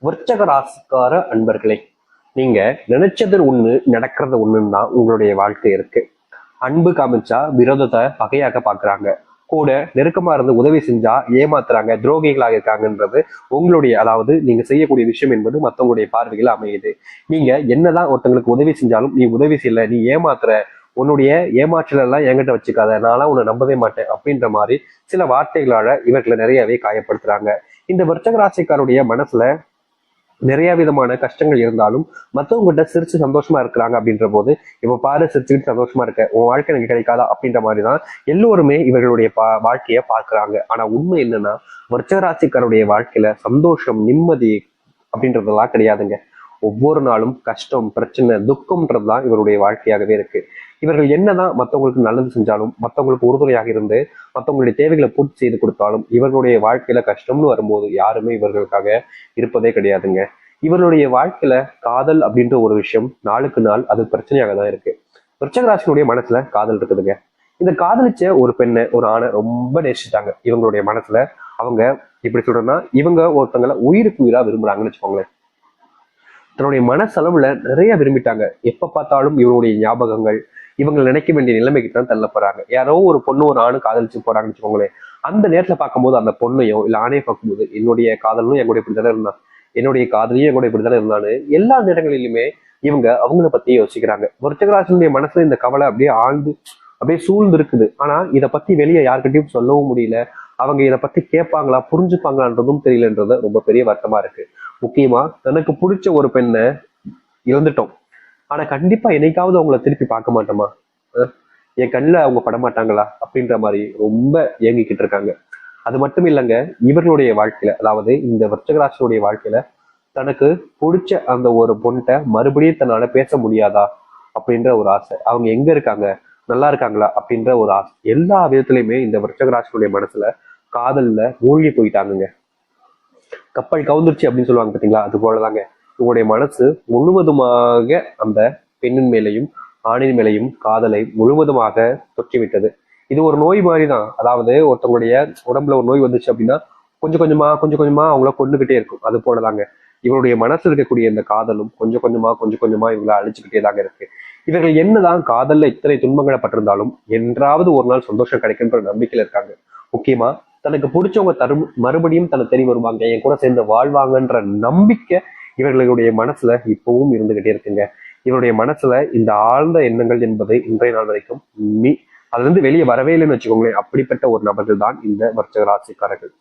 விருச்சக ராசிக்கார அன்பர்களே, நீங்க நினைச்சது ஒண்ணு நடக்கிறது ஒண்ணுன்னு தான் உங்களுடைய வாழ்க்கை இருக்கு. அன்பு காமிச்சா விரோதத்தை பகையாக்க பாக்குறாங்க, கூட நெருக்கமா இருந்து உதவி செஞ்சா ஏமாத்துறாங்க, துரோகிகளாக இருக்காங்கன்றது உங்களுடைய, அதாவது நீங்க செய்யக்கூடிய விஷயம் என்பது மத்தவங்களுடைய பார்வைகள் அமையுது. நீங்க என்னதான் ஒருத்தங்களுக்கு உதவி செஞ்சாலும் நீ உதவி செய்யல, நீ ஏமாத்துற, உன்னுடைய ஏமாற்றல் எல்லாம் என்கிட்ட வச்சுக்காத, நான்லாம் உன்னை நம்பவே மாட்டேன் அப்படின்ற மாதிரி சில வார்த்தைகளால இவர்களை நிறையவே காயப்படுத்துறாங்க. இந்த விருச்சக ராசிக்காருடைய மனசுல நிறைய விதமான கஷ்டங்கள் இருந்தாலும் மத்தவங்ககிட்ட சிரிச்சு சந்தோஷமா இருக்கிறாங்க அப்படின்ற போது, இப்ப பாரு சிரிச்சுக்கிட்டு சந்தோஷமா இருக்க, உன் வாழ்க்கை எனக்கு கிடைக்காதா அப்படின்ற மாதிரிதான் எல்லோருமே இவர்களுடைய வாழ்க்கைய பார்க்கிறாங்க. ஆனா உண்மை என்னன்னா, விருச்சிக ராசிக்காருடைய வாழ்க்கையில சந்தோஷம், நிம்மதி அப்படின்றதெல்லாம் கிடையாதுங்க. ஒவ்வொரு நாளும் கஷ்டம், பிரச்சனை, துக்கம்ன்றதுதான் இவருடைய வாழ்க்கையாகவே இருக்கு. இவர்கள் என்னதான் மற்றவங்களுக்கு நல்லது செஞ்சாலும், மற்றவங்களுக்கு உறுதுணையாக இருந்து மற்றவங்களுடைய தேவைகளை பூர்த்தி செய்து கொடுத்தாலும், இவர்களுடைய வாழ்க்கையில கஷ்டம்னு வரும்போது யாருமே இவர்களுக்காக இருப்பதே கிடையாதுங்க. இவர்களுடைய வாழ்க்கையில காதல் அப்படின்ற ஒரு விஷயம் நாளுக்கு நாள் அது பிரச்சனையாக தான் இருக்கு. விருச்சிக ராசியினுடைய மனசுல காதல் இருக்குதுங்க. இந்த காதலிச்ச ஒரு பெண்ணை, ஒரு ஆணை ரொம்ப நேசிட்டாங்க. இவங்களுடைய மனசுல அவங்க இப்படி சொல்றேன்னா, இவங்க ஒருத்தங்களை உயிருக்கு உயிரா விரும்புறாங்கன்னு வச்சுக்கோங்களேன். தன்னுடைய மனசளவுல நிறைய விரும்பிட்டாங்க. எப்ப பார்த்தாலும் இவருடைய ஞாபகங்கள், இவங்க நினைக்க வேண்டிய நிலைமைக்கு தான் தள்ளப்படுறாங்க. யாரோ ஒரு பொண்ணு ஒரு ஆணு காதலிச்சு போறாங்கன்னு வச்சுக்கோங்களேன். அந்த நேரத்துல பார்க்கும்போது அந்த பொண்ணையோ இல்ல ஆணையை பார்க்கும்போது, என்னுடைய காதலும் என் கூட இப்படித்தானே இருந்தான், என்னுடைய காதலியும் என் கூட இப்படித்தானே இருந்தான்னு எல்லா நேரங்களிலுமே இவங்க அவங்கள பத்தி யோசிக்கிறாங்க. விருச்சிகராசினுடைய மனசுல இந்த கவலை அப்படியே ஆழ்ந்து அப்படியே சூழ்ந்து இருக்குது. ஆனா இதை பத்தி வெளியே யாருக்கிட்டையும் சொல்லவும் முடியல. அவங்க இதை பத்தி கேட்பாங்களா, புரிஞ்சுப்பாங்களான்றதும் தெரியலன்றது ரொம்ப பெரிய வருத்தமா இருக்கு. முக்கியமா தனக்கு பிடிச்ச ஒரு பெண்ணை இழந்துட்டோம், ஆனா கண்டிப்பா என்னைக்காவது அவங்கள திருப்பி பார்க்க மாட்டோமா, என் கண்ணில் அவங்க படமாட்டாங்களா அப்படின்ற மாதிரி ரொம்ப ஏங்கிக்கிட்டு இருக்காங்க. அது மட்டும் இல்லைங்க, இவர்களுடைய வாழ்க்கையில, அதாவது இந்த விருச்சிகராசினுடைய வாழ்க்கையில தனக்கு பிடிச்ச அந்த ஒரு பொண்ணை மறுபடியும் தன்னால பேச முடியாதா அப்படின்ற ஒரு ஆசை, அவங்க எங்க இருக்காங்க, நல்லா இருக்காங்களா அப்படின்ற ஒரு ஆசை, எல்லா விதத்திலையுமே இந்த விருச்சிகராசினுடைய மனசுல காதல்ல மூழ்கி போயிட்டாங்க. கப்பல் கவுந்துருச்சு அப்படின்னு சொல்லுவாங்க பார்த்தீங்களா, அது போலதாங்க உங்களுடைய மனசு முழுவதுமாக அந்த பெண்ணின் மேலையும் ஆணின் மேலையும் காதலை முழுவதுமாக தொற்றிவிட்டது. இது ஒரு நோய் மாதிரி தான். அதாவது ஒருத்தவங்களுடைய உடம்புல ஒரு நோய் வந்துச்சு அப்படின்னா கொஞ்சம் கொஞ்சமா அவங்கள கொண்டுகிட்டே இருக்கும். அது போலதாங்க இவருடைய மனசு இருக்கக்கூடிய இந்த காதலும் கொஞ்சம் கொஞ்சமா இவங்களை அழிச்சுக்கிட்டே தாங்க இருக்கு. இவர்கள் என்னதான் காதல்ல இத்தனை துன்பங்களை பட்டிருந்தாலும் என்றாவது ஒரு நாள் சந்தோஷம் கிடைக்குன்ற நம்பிக்கையில இருக்காங்க. முக்கியமா தனக்கு பிடிச்சவங்க மறுபடியும் தன்னை தெரிய வருவாங்க, என் கூட சேர்ந்து வாழ்வாங்கன்ற நம்பிக்கை இவர்களுடைய மனசுல இப்பவும் இருந்துகிட்டே இருக்குங்க. இவருடைய மனசுல இந்த ஆழ்ந்த எண்ணங்கள் என்பது இன்றைய நாள் வரைக்கும் அதுல இருந்து வெளியே வரவே இல்லைன்னு வச்சுக்கோங்களேன். அப்படிப்பட்ட ஒரு நபர்கள் தான் இந்த விருச்சிக ராசிக்காரர்கள்.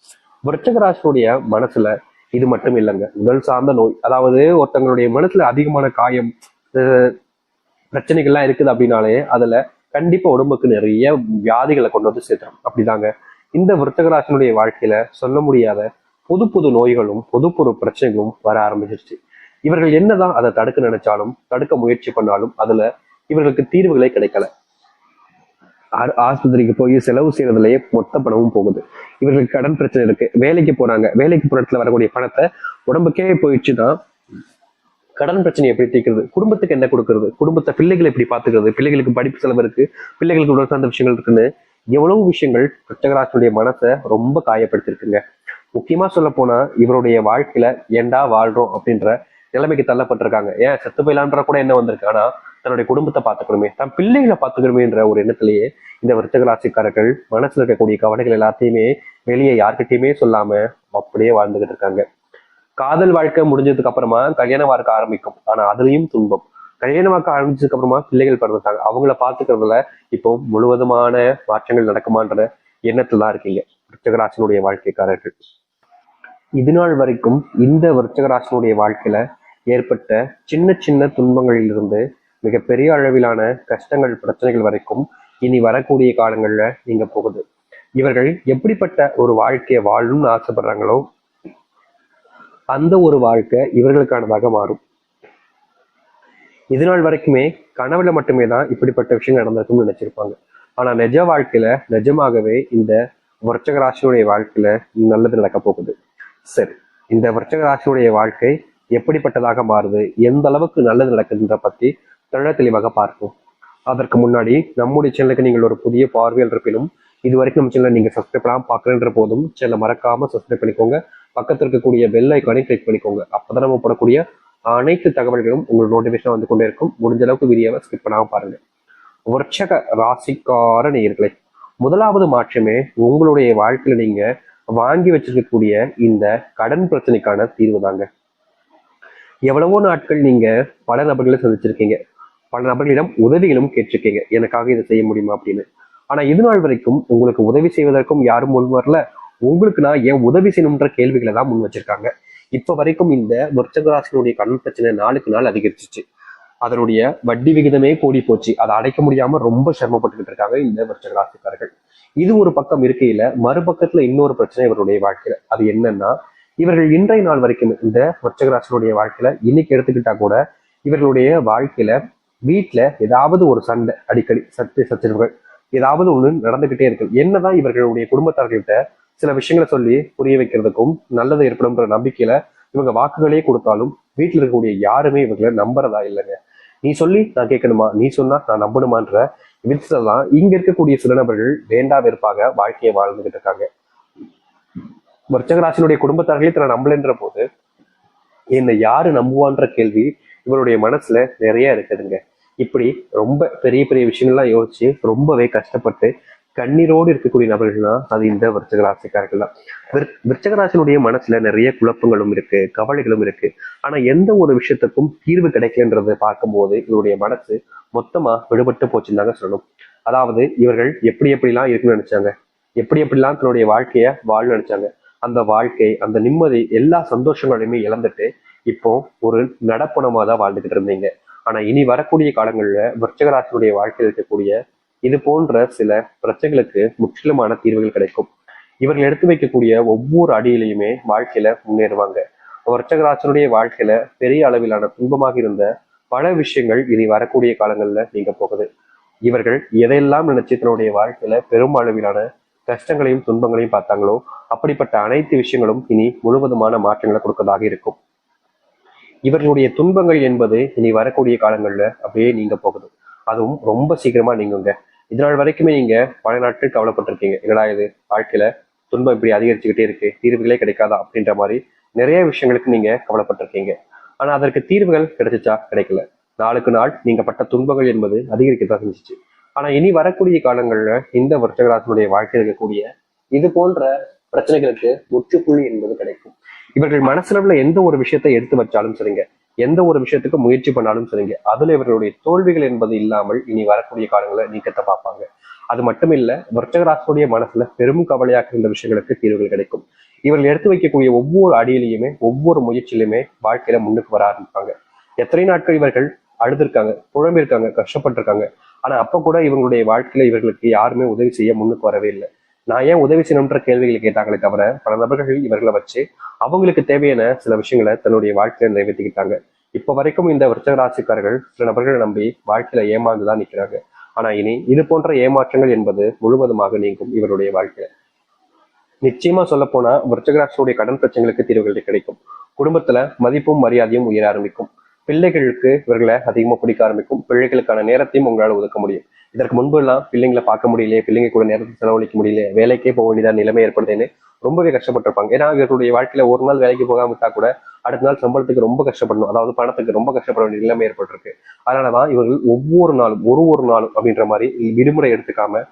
விருச்சிக ராசியுடைய மனசுல இது மட்டும் இல்லைங்க, உடல் சார்ந்த நோய், அதாவது ஒருத்தங்களுடைய மனசுல அதிகமான காயம், பிரச்சனைகள்லாம் இருக்குது அப்படின்னாலே அதுல கண்டிப்பா உடம்புக்கு நிறைய வியாதிகளை கொண்டு வந்து சேர்த்துரும். அப்படிதாங்க இந்த விருச்சிக ராசியினுடைய வாழ்க்கையில சொல்ல முடியாத புது புது நோய்களும் புது புது பிரச்சனைகளும் வர ஆரம்பிச்சிருச்சு. இவர்கள் என்னதான் அதை தடுக்க நினைச்சாலும், தடுக்க முயற்சி பண்ணாலும் அதுல இவர்களுக்கு தீர்வுகளே கிடைக்கல. ஆஸ்பத்திரிக்கு போய் செலவு செய்யறதுலயே மொத்த பணமும் போகுது. இவர்களுக்கு கடன் பிரச்சனை இருக்கு, வேலைக்கு போறாங்க, வேலைக்கு போற இடத்துல வரக்கூடிய பணத்தை உடம்புக்கே போயிடுச்சுன்னா கடன் பிரச்சனை எப்படி தீர்க்கிறது, குடும்பத்துக்கு என்ன கொடுக்கறது, குடும்பத்தை பிள்ளைகளை எப்படி பாத்துக்கிறது, பிள்ளைகளுக்கு படிப்பு செலவு இருக்கு, பிள்ளைகளுக்கு உடல் சார்ந்த விஷயங்கள் இருக்குன்னு எவ்வளவு விஷயங்கள் விருச்சிகராசியுடைய மனசை ரொம்ப காயப்படுத்திருக்குங்க. முக்கியமா சொல்ல போனா இவருடைய வாழ்க்கையில ஏண்டா வாழ்றோம் அப்படின்ற நிலைமைக்கு தள்ளப்பட்டிருக்காங்க. ஏன் செத்து போயிலான்ற கூட என்ன வந்திருக்கு, ஆனா தன்னுடைய குடும்பத்தை பார்த்துக்கணுமே, தன் பிள்ளைகளை பார்த்துக்கணுமேன்ற ஒரு எண்ணத்திலேயே இந்த விருச்சிக ராசிக்காரர்கள் மனசுல இருக்கக்கூடிய கவலைகள் எல்லாத்தையுமே வெளியே யார்கிட்டயுமே சொல்லாம அப்படியே வாழ்ந்துகிட்டு இருக்காங்க. காதல் வாழ்க்கை முடிஞ்சதுக்கு அப்புறமா கல்யாண வாழ்க்கை ஆரம்பிக்கும், ஆனா அதுலயும் துன்பம். கல்யாண வாழ்க்கை ஆரம்பிச்சதுக்கு அப்புறமா பிள்ளைகள் பிறந்துட்டாங்க, அவங்கள பாத்துக்கிறதுல இப்போ முழுவதுமான மாற்றங்கள் நடக்குமான்ற எண்ணத்துல தான் இருக்கீங்க விருச்சிகராசினுடைய வாழ்க்கைக்காரர்கள். இது நாள் வரைக்கும் இந்த விருச்சிகராசினுடைய வாழ்க்கையில ஏற்பட்ட சின்ன சின்ன துன்பங்களிலிருந்து மிகப்பெரிய அளவிலான கஷ்டங்கள், பிரச்சனைகள் வரைக்கும் இனி வரக்கூடிய காலங்கள்ல நீங்க போகுது. இவர்கள் எப்படிப்பட்ட ஒரு வாழ்க்கையை வாழணும்னு ஆசைப்படுறாங்களோ அந்த ஒரு வாழ்க்கை இவர்களுக்கானதாக மாறும். இது நாள் வரைக்குமே கனவுல மட்டுமே தான் இப்படிப்பட்ட விஷயம் நடந்திருக்கும்னு நினைச்சிருப்பாங்க. ஆனா நிஜ வாழ்க்கையில நிஜமாகவே இந்த விருச்சிக ராசியுடைய வாழ்க்கையில நல்லது நடக்க போகுது. சரி, இந்த விருச்சிக ராசியுடைய வாழ்க்கை எப்படிப்பட்டதாக மாறுது, எந்த அளவுக்கு நல்லது நடக்குதுன்ற பத்தி தெளிவாக பார்ப்போம். அதற்கு முன்னாடி நம்முடைய சேனலுக்கு நீங்கள் ஒரு புதிய பார்வையாளர் இருப்பினும் இது வரைக்கும் நம்ம சேனலை நீங்க சப்ஸ்கிரைப் பண்ணாம பார்க்கறன்ற போதும் சேனலை மறக்காம சப்ஸ்கிரைப் பண்ணிக்கோங்க. பக்கத்துல இருக்கக்கூடிய பெல் ஐக்கானை கிளிக் பண்ணிக்கோங்க. அப்பதான் நம்ம போடக்கூடிய அனைத்து தகவல்களும் உங்களுக்கு நோட்டிபிகேஷன் வந்து கொண்டே இருக்கும். முடிஞ்ச அளவுக்கு வீடியோவை ஸ்கிப் பண்ணாம பாருங்க. விருச்சக ராசிக்கார நேயர்களே, முதலாவது மாற்றமே உங்களுடைய வாழ்க்கையில நீங்க வாங்கி வச்சிருக்கக்கூடிய இந்த கடன் பிரச்சனைக்கான தீர்வு தாங்க. எவ்வளவோ நாட்கள் நீங்க பல நபர்களை சந்திச்சிருக்கீங்க, பல நபர்களிடம் உதவிகளும் கேட்டிருக்கீங்க, எனக்காக இதை செய்ய முடியுமா அப்படின்னு. ஆனா இது நாள் வரைக்கும் உங்களுக்கு உதவி செய்வதற்கும் யாரும் முன் வரல. உங்களுக்கு நான் ஏன் உதவி செய்யணும்ன்ற கேள்விகளை தான் முன் வச்சிருக்காங்க. இப்ப வரைக்கும் இந்த விருச்சகராசினுடைய கடன் பிரச்சனை நாளுக்கு நாள் அதிகரிச்சிச்சு. அதனுடைய வட்டி விகிதமே கூடி போச்சு. அதை அடைக்க முடியாம ரொம்ப சிரமப்பட்டுக்கிட்டு இருக்காங்க இந்த விருச்சகராசிக்காரர்கள். இது ஒரு பக்கம் இருக்கையில மறுபக்கத்துல இன்னொரு பிரச்சனை இவருடைய வாழ்க்கையில. அது என்னன்னா, இவர்கள் இன்றைய நாள் வரைக்கும் இந்த விருச்சகராசினுடைய வாழ்க்கையில இன்னைக்கு எடுத்துக்கிட்டா கூட இவர்களுடைய வாழ்க்கையில வீட்டுல ஏதாவது ஒரு சண்டை, அடிக்கடி சச்சரவுகள் ஏதாவது ஒண்ணு நடந்துகிட்டே இருக்கு. என்னதான் இவர்களுடைய குடும்பத்தார்கள்கிட்ட சில விஷயங்களை சொல்லி புரிய வைக்கிறதுக்கும் நல்லது ஏற்படும்ன்ற நம்பிக்கையில இவங்க வாக்குகளே கொடுத்தாலும் வீட்டுல இருக்கக்கூடிய யாருமே இவங்களை நம்புறதா இல்லைங்க. நீ சொல்லி நான் கேட்கணுமா, நீ சொன்னா நான் நம்பணுமான்ற விதத்துலதான் இங்க இருக்கக்கூடிய சில நபர்கள் வேண்டா வெறுப்பாக வாழ்க்கையை வாழ்ந்துகிட்டு இருக்காங்க. விருச்சகராசினுடைய குடும்பத்தார்களே தன்னை நம்பலன்ற போது என்னை யாரு நம்புவான்ற கேள்வி இவருடைய மனசுல நிறைய இருக்குதுங்க. இப்படி ரொம்ப பெரிய பெரிய விஷயங்கள்லாம் யோசிச்சு ரொம்பவே கஷ்டப்பட்டு கண்ணீரோடு இருக்கக்கூடிய நபர்கள்னா அது இந்த விருச்சகராசிக்காரர்கள் தான். விருச்சகராசினுடைய மனசுல நிறைய குழப்பங்களும் இருக்கு, கவலைகளும் இருக்கு. ஆனா எந்த ஒரு விஷயத்துக்கும் தீர்வு கிடைக்கன்றதை பார்க்கும்போது இவருடைய மனசு மொத்தமா விடுபட்டு போச்சுன்னு தாங்க சொல்லணும். அதாவது இவர்கள் எப்படி எப்படிலாம் இருக்குன்னு நினைச்சாங்க, எப்படி எப்படிலாம் தன்னுடைய வாழ்க்கைய வாழ நினைச்சாங்க, அந்த வாழ்க்கை, அந்த நிம்மதி, எல்லா சந்தோஷங்களையுமே இழந்துட்டு இப்போ ஒரு நடப்பணமா தான் வாழ்ந்துகிட்டு இருந்தீங்க. ஆனா இனி வரக்கூடிய காலங்கள்ல விருச்சகராசினுடைய வாழ்க்கையில் இருக்கக்கூடிய இது போன்ற சில பிரச்சனைகளுக்கு முற்றிலுமான தீர்வுகள் கிடைக்கும். இவர்கள் எடுத்து வைக்கக்கூடிய ஒவ்வொரு அடியிலையுமே வாழ்க்கையில முன்னேறுவாங்க. விருச்சகராசினுடைய வாழ்க்கையில பெரிய அளவிலான துன்பமாக இருந்த பல விஷயங்கள் இனி வரக்கூடிய காலங்கள்ல நீங்க போகுது. இவர்கள் எதையெல்லாம் நினைச்சு தன்னுடைய வாழ்க்கையில பெரும் அளவிலான கஷ்டங்களையும் துன்பங்களையும் பார்த்தாங்களோ அப்படிப்பட்ட அனைத்து விஷயங்களும் இனி முழுவதுமான மாற்றங்களை கொடுக்கறதாக இருக்கும். இவர்களுடைய துன்பங்கள் என்பது இனி வரக்கூடிய காலங்கள்ல அப்படியே நீங்க போகுது. அதுவும் ரொம்ப சீக்கிரமா நீங்குங்க. இதனால் வரைக்குமே நீங்க பல நாட்கள் கவலைப்பட்டிருக்கீங்க, என்னடா இது வாழ்க்கையில துன்பம் இப்படி அதிகரிச்சுக்கிட்டே இருக்கு, தீர்வுகளே கிடைக்காதா அப்படின்ற மாதிரி நிறைய விஷயங்களுக்கு நீங்க கவலைப்பட்டிருக்கீங்க. ஆனா அதற்கு தீர்வுகள் கிடைச்சிச்சா? கிடைக்கல. நாளுக்கு நாள் நீங்க பட்ட துன்பங்கள் என்பது அதிகரிக்கத்தான் செஞ்சிச்சு. ஆனா இனி வரக்கூடிய காலங்கள்ல இந்த விருச்சகராசினுடைய வாழ்க்கையில் இருக்கக்கூடிய இது போன்ற பிரச்சனைகளுக்கு முற்றுப்புள்ளி என்பது கிடைக்கும். இவர்கள் மனசுல எந்த ஒரு விஷயத்தை எடுத்து வச்சாலும் சரிங்க, எந்த ஒரு விஷயத்துக்கு முயற்சி பண்ணாலும் சரிங்க, அதுல இவர்களுடைய தோல்விகள் என்பது இல்லாமல் இனி வரக்கூடிய காலங்களை நீக்கத்தை பார்ப்பாங்க. அது மட்டும் இல்ல, விருச்சகராசினுடைய மனசுல பெரும் கவலையாக இருந்த விஷயங்களுக்கு தீர்வுகள் கிடைக்கும். இவர்கள் எடுத்து வைக்கக்கூடிய ஒவ்வொரு அடியிலையுமே ஒவ்வொரு முயற்சியிலுமே வாழ்க்கையில முன்னுக்கு வர ஆரம்பிப்பாங்க. எத்தனை நாட்கள் இவர்கள் அழுதுருக்காங்க, புழம்பிருக்காங்க, கஷ்டப்பட்டிருக்காங்க. ஆனா அப்ப கூட இவங்களுடைய வாழ்க்கையில இவர்களுக்கு யாருமே உதவி செய்ய முன்னுக்கு வரவே இல்லை. நான் ஏன் உதவி செய்யணும்ன்ற கேள்விகளை கேட்டாங்களே தவிர பல நபர்கள் இவர்களை வச்சு அவங்களுக்கு தேவையான சில விஷயங்களை தன்னுடைய வாழ்க்கையில நிறைவேற்றிக்கிட்டாங்க. இப்ப வரைக்கும் இந்த விருச்சகராசிக்காரர்கள் சில நபர்களை நம்பி வாழ்க்கையில ஏமாந்துதான் நிற்கிறாங்க. ஆனா இனி இது போன்ற ஏமாற்றங்கள் என்பது முழுவதுமாக நீங்கும் இவருடைய வாழ்க்கையில. நிச்சயமா சொல்ல போனா விருச்சகராசினுடைய கடன் பிரச்சனைகளுக்கு தீர்வுகள் கிடைக்கும். குடும்பத்துல மதிப்பும் மரியாதையும் உயர ஆரம்பிக்கும். பிள்ளைகளுக்கு இவர்களை அதிகமா பிடிக்க ஆரம்பிக்கும். பிள்ளைகளுக்கான நேரத்தையும் உங்களால ஒதுக்க முடியும். இதற்கு முன்பு எல்லாம் பிள்ளைங்களை பார்க்க முடியலையே, பிள்ளைங்க கூட நேரத்தை செலவழிக்க முடியல, வேலைக்கே போக வேண்டியதான் நிலைமை ஏற்படுதுன்னு ரொம்பவே கஷ்டப்பட்டிருப்பாங்க. ஏன்னா இவர்களுடைய வாழ்க்கையில ஒரு நாள் வேலைக்கு போகாம விட்டா கூட அடுத்த நாள் சம்பளத்துக்கு ரொம்ப கஷ்டப்படணும், அதாவது பணத்துக்கு ரொம்ப கஷ்டப்பட வேண்டிய நிலைமை ஏற்பட்டிருக்கு. அதனாலதான் இவர்கள் ஒவ்வொரு நாளும் ஒரு நாளும் அப்படின்ற மாதிரி விடுமுறை எடுத்துக்காம